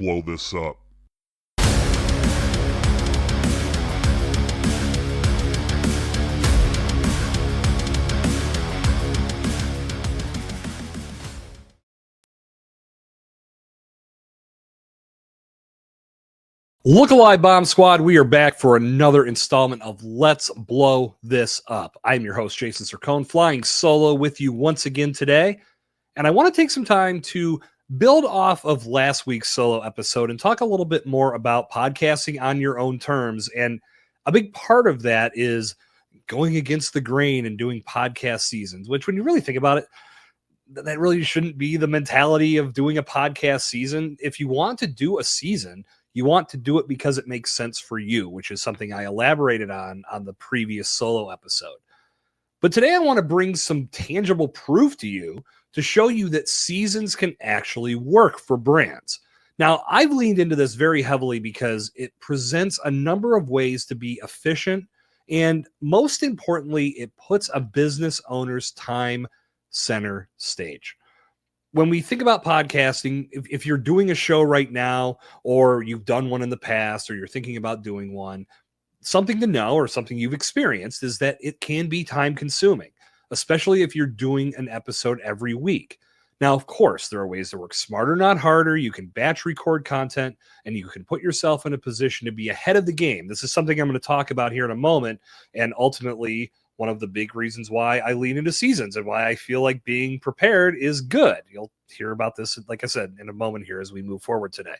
blow this up. Look alive, Bomb Squad. We are back for another installment of Let's Blow This Up. I'm your host, Jason Sircone, flying solo with you once again today. And I want to take some time to build off of last week's solo episode and talk a little bit more about podcasting on your own terms. And a big part of that is going against the grain and doing podcast seasons, which when you really think about it, that really shouldn't be the mentality of doing a podcast season. If you want to do a season, you want to do it because it makes sense for you, which is something I elaborated on the previous solo episode. But today I want to bring some tangible proof to you to show you that seasons can actually work for brands. Now, I've leaned into this very heavily because it presents a number of ways to be efficient, and most importantly, it puts a business owner's time center stage. When we think about podcasting, if you're doing a show right now, or you've done one in the past, or you're thinking about doing one, something to know or something you've experienced is that it can be time consuming, especially if you're doing an episode every week. Now, of course, there are ways to work smarter, not harder. You can batch record content and you can put yourself in a position to be ahead of the game. This is something I'm going to talk about here in a moment. And ultimately, one of the big reasons why I lean into seasons and why I feel like being prepared is good. You'll hear about this, like I said, in a moment here as we move forward today.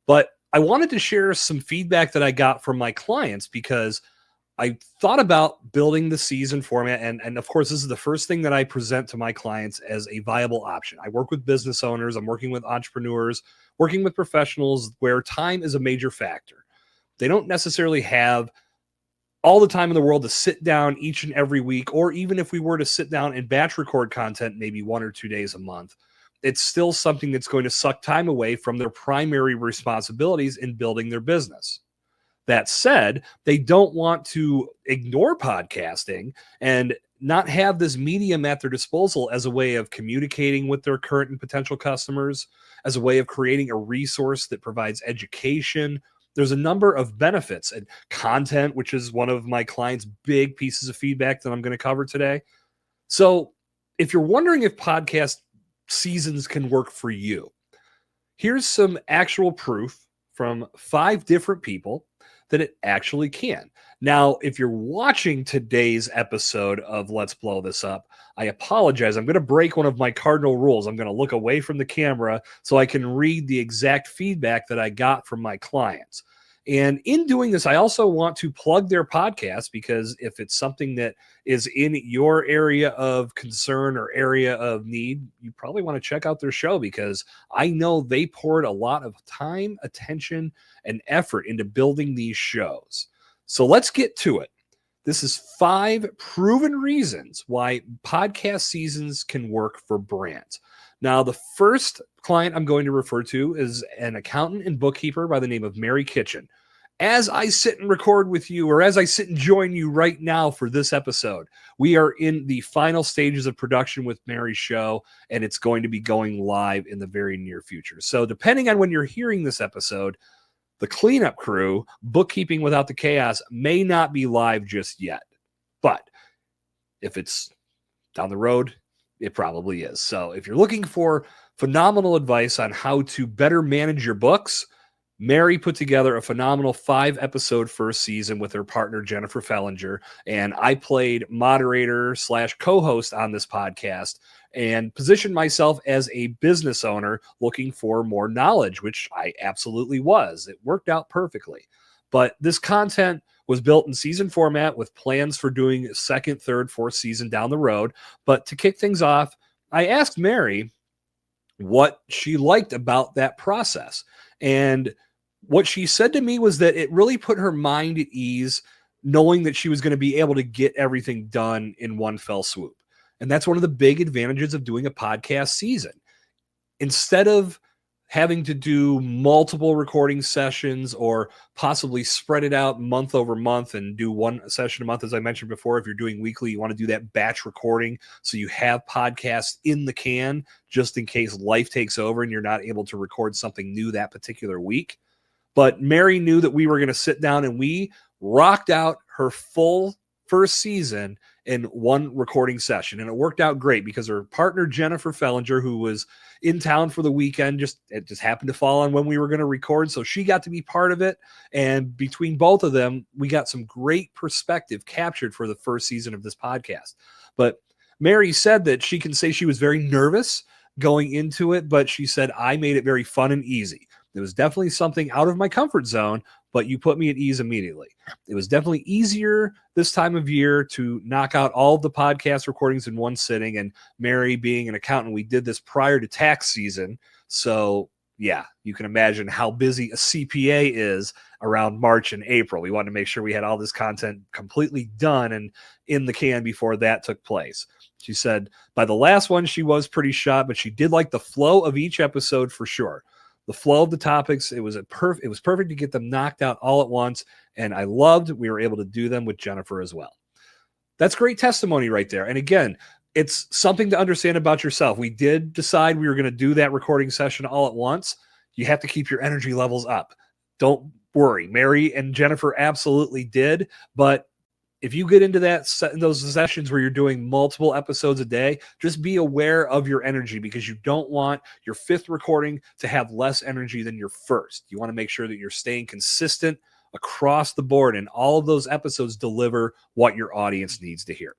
But I wanted to share some feedback that I got from my clients because I thought about building the season format. And of course, this is the first thing that I present to my clients as a viable option. I work with business owners. I'm working with entrepreneurs, working with professionals where time is a major factor. They don't necessarily have all the time in the world to sit down each and every week, or even if we were to sit down and batch record content maybe 1 or 2 days a month, it's still something that's going to suck time away from their primary responsibilities in building their business. That said, they don't want to ignore podcasting and not have this medium at their disposal as a way of communicating with their current and potential customers, as a way of creating a resource that provides education. There's a number of benefits and content, which is one of my clients' big pieces of feedback that I'm going to cover today. So if you're wondering if podcast seasons can work for you, here's some actual proof from 5 different people that it actually can. Now, if you're watching today's episode of Let's Blow This Up, I apologize. I'm going to break one of my cardinal rules. I'm going to look away from the camera so I can read the exact feedback that I got from my clients. And in doing this, I also want to plug their podcast because if it's something that is in your area of concern or area of need, you probably want to check out their show because I know they poured a lot of time, attention, and effort into building these shows. So let's get to it. This is 5 proven reasons why podcast seasons can work for brands. Now, the first client I'm going to refer to is an accountant and bookkeeper by the name of Mary Kitchen. As I sit and record with you, or as I sit and join you right now for this episode, we are in the final stages of production with Mary's show, and it's going to be going live in the very near future. So depending on when you're hearing this episode, the cleanup crew, Bookkeeping Without the Chaos, may not be live just yet. But if it's down the road, it probably is. So if you're looking for phenomenal advice on how to better manage your books, Mary put together a phenomenal 5-episode first season with her partner, Jennifer Fellinger, and I played moderator / co-host on this podcast and positioned myself as a business owner looking for more knowledge, which I absolutely was. It worked out perfectly. But this content was built in season format with plans for doing 2nd, 3rd, 4th season down the road. But to kick things off, I asked Mary what she liked about that process. And what she said to me was that it really put her mind at ease knowing that she was going to be able to get everything done in one fell swoop. And that's one of the big advantages of doing a podcast season. Instead of having to do multiple recording sessions or possibly spread it out month over month and do one session a month. As I mentioned before, if you're doing weekly, you want to do that batch recording so you have podcasts in the can just in case life takes over and you're not able to record something new that particular week. But Mary knew that we were going to sit down, and we rocked out her full first season in one recording session. And it worked out great because her partner, Jennifer Fellinger, who was in town for the weekend, it just happened to fall on when we were going to record. So she got to be part of it. And between both of them, we got some great perspective captured for the first season of this podcast. But Mary said that she can say she was very nervous going into it, but she said, I made it very fun and easy. It was definitely something out of my comfort zone, but you put me at ease immediately. It was definitely easier this time of year to knock out all of the podcast recordings in one sitting. And Mary, being an accountant, we did this prior to tax season. So yeah, you can imagine how busy a CPA is around March and April. We wanted to make sure we had all this content completely done and in the can before that took place. She said by the last one, she was pretty shot, but she did like the flow of each episode for sure. The flow of the topics, it was perfect to get them knocked out all at once. And I loved we were able to do them with Jennifer as well. That's great testimony right there. And again, it's something to understand about yourself. We did decide we were going to do that recording session all at once. You have to keep your energy levels up. Don't worry. Mary and Jennifer absolutely did. But if you get into those sessions where you're doing multiple episodes a day, just be aware of your energy because you don't want your fifth recording to have less energy than your first. You want to make sure that you're staying consistent across the board and all of those episodes deliver what your audience needs to hear.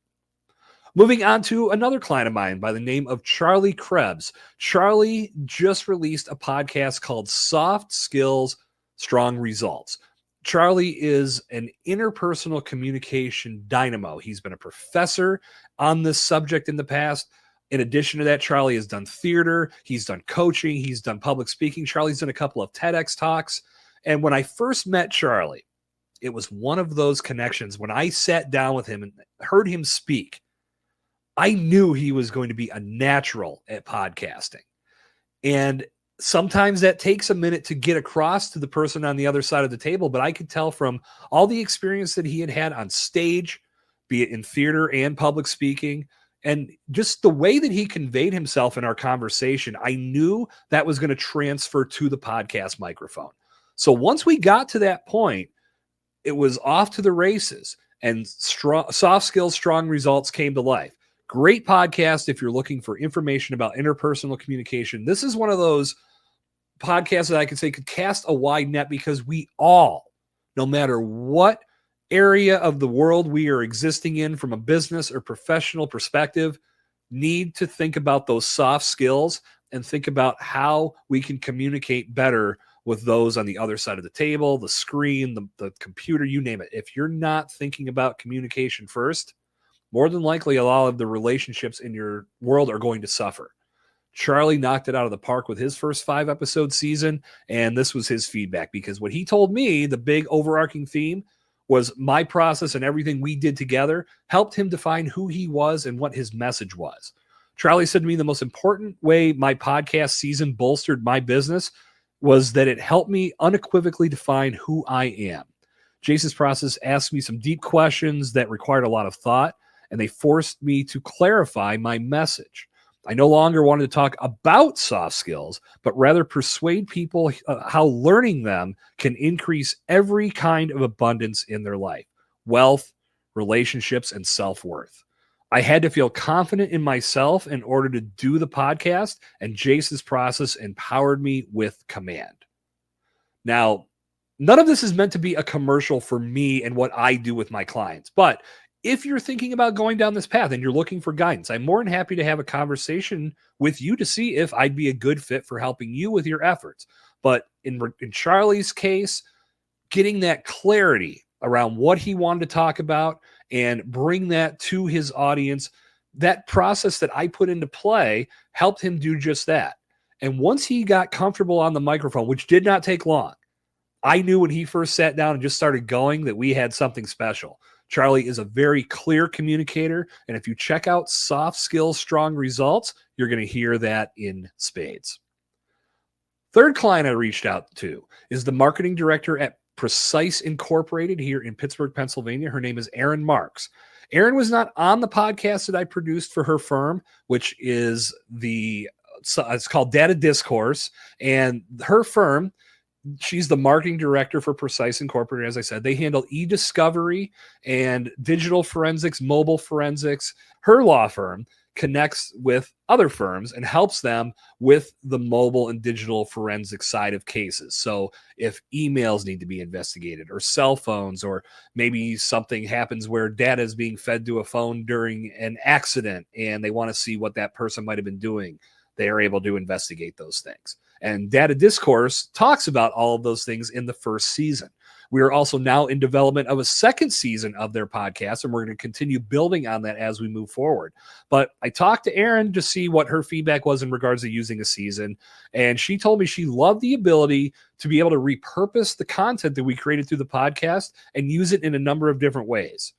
Moving on to another client of mine by the name of Charlie Krebs. Charlie just released a podcast called Soft Skills, Strong Results. Charlie is an interpersonal communication dynamo. He's been a professor on this subject in the past. In addition to that, Charlie has done theater. He's done coaching. He's done public speaking. Charlie's done a couple of TEDx talks. And when I first met Charlie, it was one of those connections. When I sat down with him and heard him speak, I knew he was going to be a natural at podcasting. And sometimes that takes a minute to get across to the person on the other side of the table, but I could tell from all the experience that he had on stage, be it in theater and public speaking, and just the way that he conveyed himself in our conversation, I knew that was going to transfer to the podcast microphone. So once we got to that point, it was off to the races, and Soft Skills, Strong Results came to life. Great podcast if you're looking for information about interpersonal communication. This is one of those podcasts that I could say could cast a wide net because we all, no matter what area of the world we are existing in from a business or professional perspective, need to think about those soft skills and think about how we can communicate better with those on the other side of the table, the screen, the computer, you name it. If you're not thinking about communication first, more than likely a lot of the relationships in your world are going to suffer. Charlie knocked it out of the park with his first 5-episode season, and this was his feedback because what he told me, the big overarching theme, was my process and everything we did together helped him define who he was and what his message was. Charlie said to me the most important way my podcast season bolstered my business was that it helped me unequivocally define who I am. Jason's process asked me some deep questions that required a lot of thought, and they forced me to clarify my message. I no longer wanted to talk about soft skills, but rather persuade people how learning them can increase every kind of abundance in their life, wealth, relationships, and self-worth. I had to feel confident in myself in order to do the podcast, and Jason's process empowered me with command. Now, none of this is meant to be a commercial for me and what I do with my clients, but if you're thinking about going down this path and you're looking for guidance, I'm more than happy to have a conversation with you to see if I'd be a good fit for helping you with your efforts. But in Charlie's case, getting that clarity around what he wanted to talk about and bring that to his audience, that process that I put into play helped him do just that. And once he got comfortable on the microphone, which did not take long, I knew when he first sat down and just started going that we had something special. Charlie is a very clear communicator, and if you check out Soft Skills, Strong Results, you're going to hear that in spades. Third client I reached out to is the marketing director at Precise Incorporated here in Pittsburgh, Pennsylvania. Her name is Erin Marks. Erin was not on the podcast that I produced for her firm, which is it's called Data Discourse. And her firm, she's the marketing director for Precise Incorporated. As I said, they handle e-discovery and digital forensics, mobile forensics. Her law firm connects with other firms and helps them with the mobile and digital forensic side of cases. So if emails need to be investigated or cell phones, or maybe something happens where data is being fed to a phone during an accident and they want to see what that person might have been doing, they are able to investigate those things. And Data Discourse talks about all of those things in the first season. We are also now in development of a second season of their podcast, and we're going to continue building on that as we move forward. But I talked to Erin to see what her feedback was in regards to using a season, and she told me she loved the ability to be able to repurpose the content that we created through the podcast and use it in a number of different ways.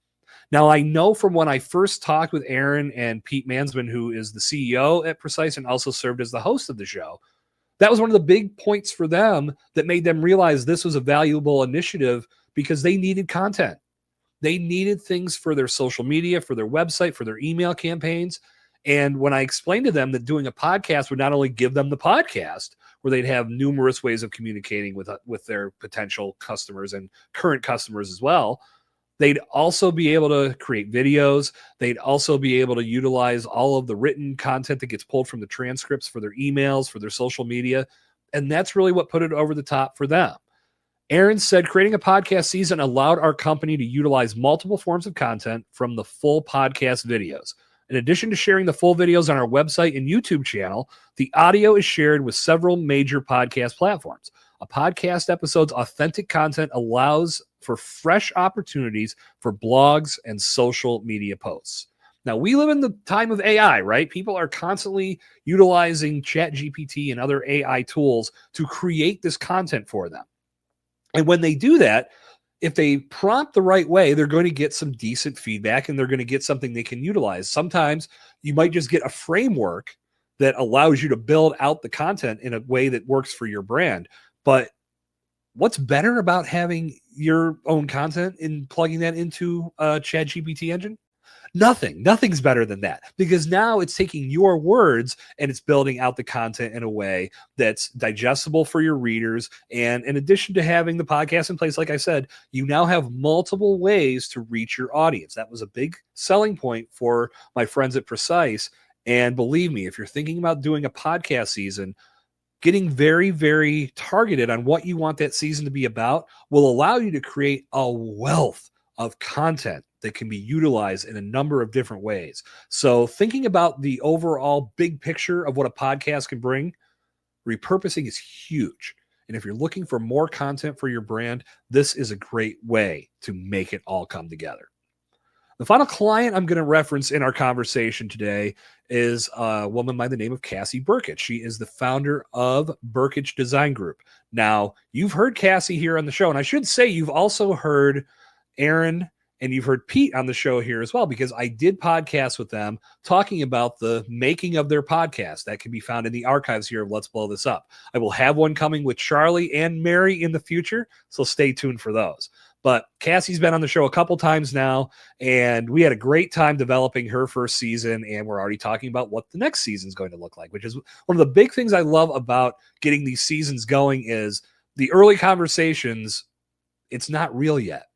Now, I know from when I first talked with Erin and Pete Mansman, who is the CEO at Precise and also served as the host of the show, that was one of the big points for them that made them realize this was a valuable initiative because they needed content. They needed things for their social media, for their website, for their email campaigns. And when I explained to them that doing a podcast would not only give them the podcast, where they'd have numerous ways of communicating with their potential customers and current customers as well, they'd also be able to create videos. They'd also be able to utilize all of the written content that gets pulled from the transcripts for their emails, for their social media. And that's really what put it over the top for them. Erin said, creating a podcast season allowed our company to utilize multiple forms of content from the full podcast videos. In addition to sharing the full videos on our website and YouTube channel, the audio is shared with several major podcast platforms. A podcast episode's authentic content allows for fresh opportunities for blogs and social media posts. Now, we live in the time of AI, right? People are constantly utilizing ChatGPT and other AI tools to create this content for them. And when they do that, if they prompt the right way, they're going to get some decent feedback and they're going to get something they can utilize. Sometimes you might just get a framework that allows you to build out the content in a way that works for your brand. But what's better about having your own content and plugging that into a ChatGPT engine? Nothing's better than that, because now it's taking your words and it's building out the content in a way that's digestible for your readers. And in addition to having the podcast in place, like I said, you now have multiple ways to reach your audience. That was a big selling point for my friends at Precise. And believe me, if you're thinking about doing a podcast season, getting very, very targeted on what you want that season to be about will allow you to create a wealth of content that can be utilized in a number of different ways. So thinking about the overall big picture of what a podcast can bring, repurposing is huge. And if you're looking for more content for your brand, this is a great way to make it all come together. The final client I'm going to reference in our conversation today is a woman by the name of Cassie Brkich. She is the founder of Brkich Design Group. Now, you've heard Cassie here on the show, and I should say you've also heard Erin and you've heard Pete on the show here as well, because I did podcasts with them talking about the making of their podcast. That can be found in the archives here of Let's Blow This Up. I will have one coming with Charlie and Mary in the future, so stay tuned for those. But Cassie's been on the show a couple times now, and we had a great time developing her first season, and we're already talking about what the next season is going to look like, which is one of the big things I love about getting these seasons going is the early conversations. It's not real yet.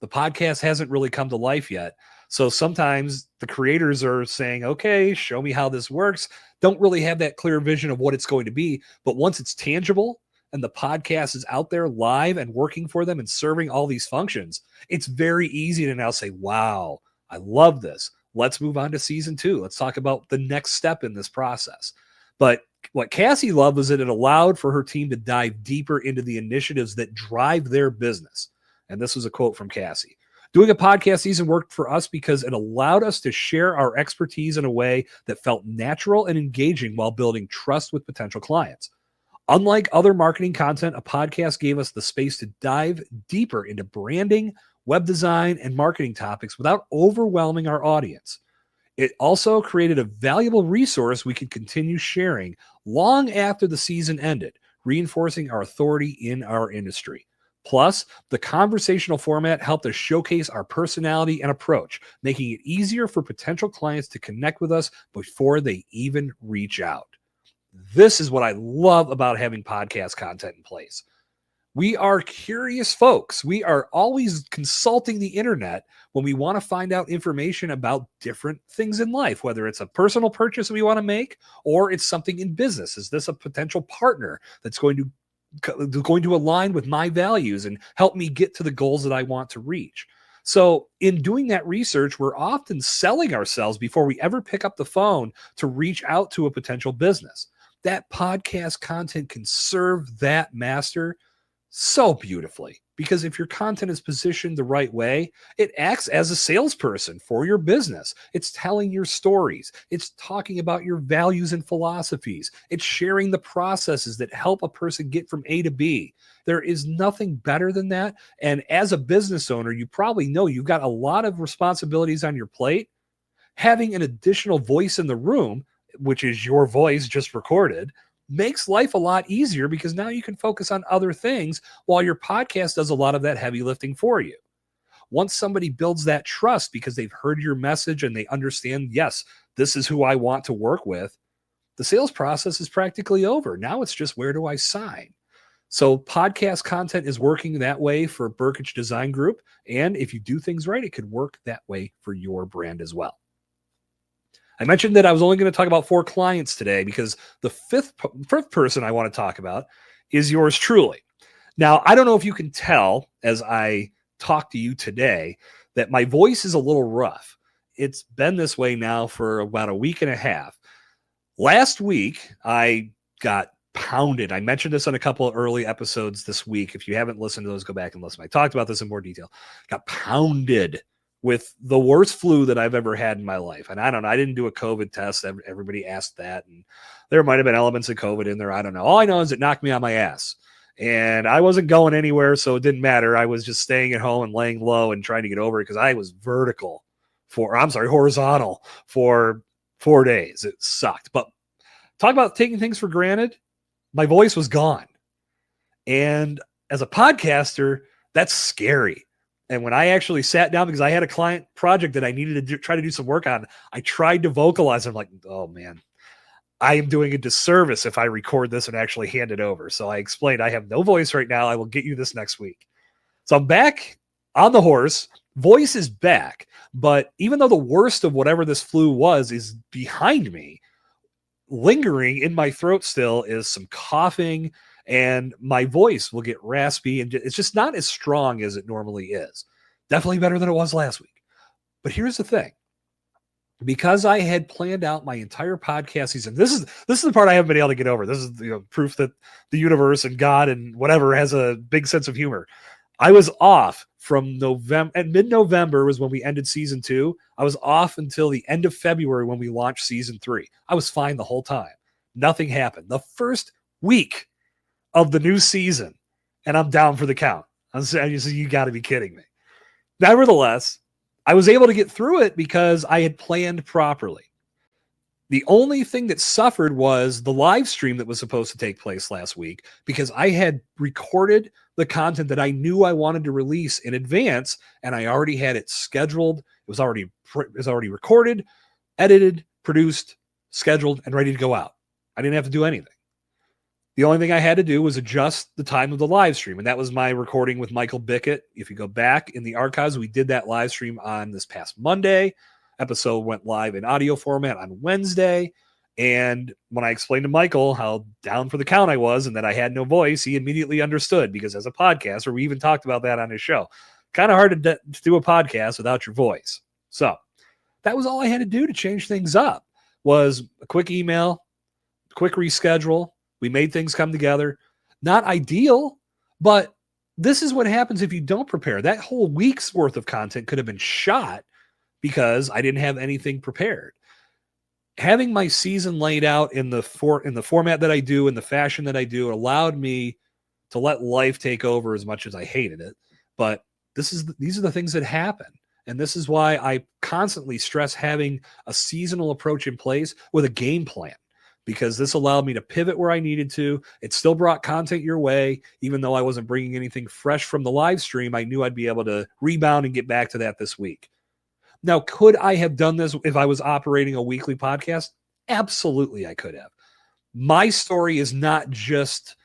The podcast hasn't really come to life yet. So sometimes the creators are saying, okay, show me how this works. Don't really have that clear vision of what it's going to be. But once it's tangible and the podcast is out there live and working for them and serving all these functions, it's very easy to now say, wow, I love this. Let's move on to season 2. Let's talk about the next step in this process. But what Cassie loved was that it allowed for her team to dive deeper into the initiatives that drive their business. And this was a quote from Cassie. Doing a podcast season worked for us because it allowed us to share our expertise in a way that felt natural and engaging while building trust with potential clients. Unlike other marketing content, a podcast gave us the space to dive deeper into branding, web design, and marketing topics without overwhelming our audience. It also created a valuable resource we could continue sharing long after the season ended, reinforcing our authority in our industry. Plus, the conversational format helped us showcase our personality and approach, making it easier for potential clients to connect with us before they even reach out. This is what I love about having podcast content in place. We are curious folks. We are always consulting the internet when we want to find out information about different things in life, whether it's a personal purchase we want to make or it's something in business. Is this a potential partner that's going to align with my values and help me get to the goals that I want to reach? So in doing that research, we're often selling ourselves before we ever pick up the phone to reach out to a potential business. That podcast content can serve that master so beautifully, because if your content is positioned the right way, it acts as a salesperson for your business. It's telling your stories. It's talking about your values and philosophies. It's sharing the processes that help a person get from A to B. There is nothing better than that. And as a business owner, you probably know you've got a lot of responsibilities on your plate. Having an additional voice in the room, which is your voice just recorded, makes life a lot easier because now you can focus on other things while your podcast does a lot of that heavy lifting for you. Once somebody builds that trust because they've heard your message and they understand, yes, this is who I want to work with, the sales process is practically over. Now it's just, where do I sign? So podcast content is working that way for Brkich Design Group. And if you do things right, it could work that way for your brand as well. I mentioned that I was only going to talk about 4 clients today because the fifth person I want to talk about is yours truly. Now, I don't know if you can tell as I talk to you today that my voice is a little rough. It's been this way now for about a week and a half. Last week, I got pounded. I mentioned this on a couple of early episodes this week. If you haven't listened to those, go back and listen. I talked about this in more detail. Got pounded with the worst flu that I've ever had in my life. And I don't know, I didn't do a COVID test. Everybody asked that. And there might've been elements of COVID in there. I don't know. All I know is it knocked me on my ass and I wasn't going anywhere. So it didn't matter. I was just staying at home and laying low and trying to get over it because I was horizontal for 4 days. It sucked. But talk about taking things for granted. My voice was gone. And as a podcaster, that's scary. And when I actually sat down, because I had a client project that I needed to try to do some work on, I tried to vocalize. I'm like, oh man, I am doing a disservice if I record this and actually hand it over. So I explained, I have no voice right now. I will get you this next week. So I'm back on the horse. Voice is back. But even though the worst of whatever this flu was is behind me, lingering in my throat still is some coughing, and my voice will get raspy and it's just not as strong as it normally is. Definitely better than it was last week. But here's the thing. Because I had planned out my entire podcast season, this is the part I haven't been able to get over. This is proof that the universe and God and whatever has a big sense of humor. I was off from November, and mid-November was when we ended season 2. I was off until the end of February when we launched season 3. I was fine the whole time. Nothing happened. The first week of the new season, and I'm down for the count. I'm saying, you got to be kidding me. Nevertheless, I was able to get through it because I had planned properly. The only thing that suffered was the live stream that was supposed to take place last week because I had recorded the content that I knew I wanted to release in advance, and I already had it scheduled. It was already recorded, edited, produced, scheduled, and ready to go out. I didn't have to do anything. The only thing I had to do was adjust the time of the live stream, and that was my recording with Michael Bickett. If you go back in the archives, we did that live stream on this past Monday. Episode went live in audio format on Wednesday, and when I explained to Michael how down for the count I was and that I had no voice, he immediately understood, because as a podcaster, we even talked about that on his show. Kind of hard to do a podcast without your voice. So that was all I had to do to change things up, was a quick email, quick reschedule. We made things come together. Not ideal, but this is what happens if you don't prepare. That whole week's worth of content could have been shot because I didn't have anything prepared. Having my season laid out in the format that I do, in the fashion that I do, allowed me to let life take over as much as I hated it. But these are the things that happen. And this is why I constantly stress having a seasonal approach in place with a game plan. because this allowed me to pivot where I needed to. It still brought content your way. Even though I wasn't bringing anything fresh from the live stream, I knew I'd be able to rebound and get back to that this week. Now, could I have done this if I was operating a weekly podcast? Absolutely, I could have. My story is not just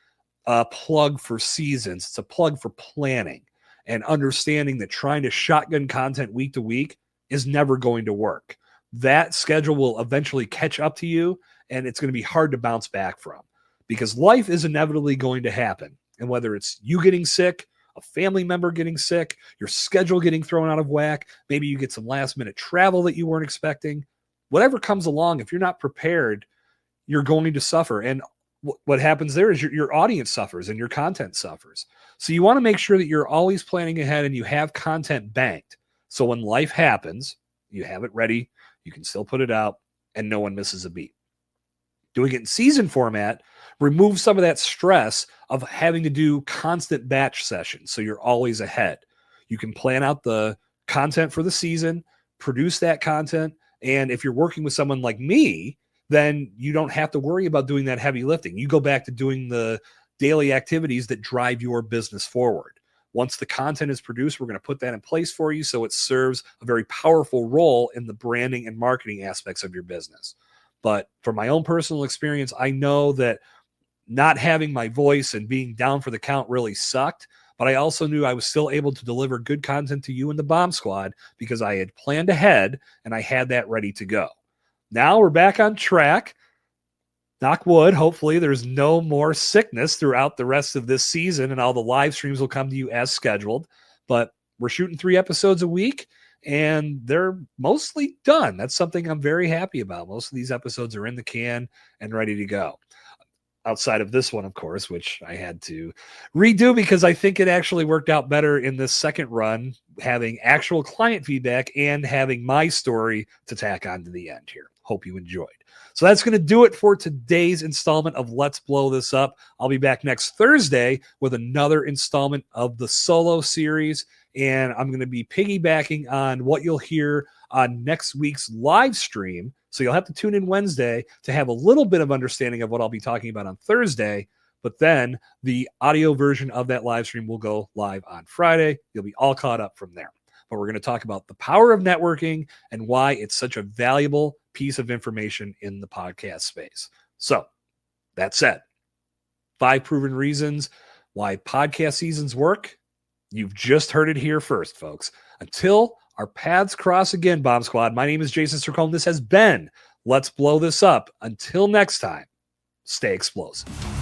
a plug for seasons. It's a plug for planning and understanding that trying to shotgun content week to week is never going to work. That schedule will eventually catch up to you, and it's going to be hard to bounce back from because life is inevitably going to happen. And whether it's you getting sick, a family member getting sick, your schedule getting thrown out of whack, maybe you get some last minute travel that you weren't expecting, whatever comes along, if you're not prepared, you're going to suffer. And what happens there is your audience suffers and your content suffers. So you want to make sure that you're always planning ahead and you have content banked. So when life happens, you have it ready, you can still put it out, and no one misses a beat. Doing it in season format removes some of that stress of having to do constant batch sessions. So you're always ahead. You can plan out the content for the season, produce that content. And if you're working with someone like me, then you don't have to worry about doing that heavy lifting. You go back to doing the daily activities that drive your business forward. Once the content is produced, we're going to put that in place for you so it serves a very powerful role in the branding and marketing aspects of your business. But from my own personal experience, I know that not having my voice and being down for the count really sucked, but I also knew I was still able to deliver good content to you and the Bomb Squad because I had planned ahead and I had that ready to go. Now we're back on track. Knock wood, hopefully there's no more sickness throughout the rest of this season and all the live streams will come to you as scheduled. But we're shooting 3 episodes a week and they're mostly done. That's something I'm very happy about. Most of these episodes are in the can and ready to go. Outside of this one, of course, which I had to redo because I think it actually worked out better in this second run, having actual client feedback and having my story to tack on to the end here. Hope you enjoyed. So that's going to do it for today's installment of Let's Blow This Up. I'll be back next Thursday with another installment of the solo series, and I'm going to be piggybacking on what you'll hear on next week's live stream. So you'll have to tune in Wednesday to have a little bit of understanding of what I'll be talking about on Thursday. But then the audio version of that live stream will go live on Friday. You'll be all caught up from there. But we're going to talk about the power of networking and why it's such a valuable piece of information in the podcast space. So that said, 5 proven reasons why podcast seasons work. You've just heard it here first, folks. Until our paths cross again, Bomb Squad, my name is Jason Sircone. This has been Let's Blow This Up. Until next time, stay explosive.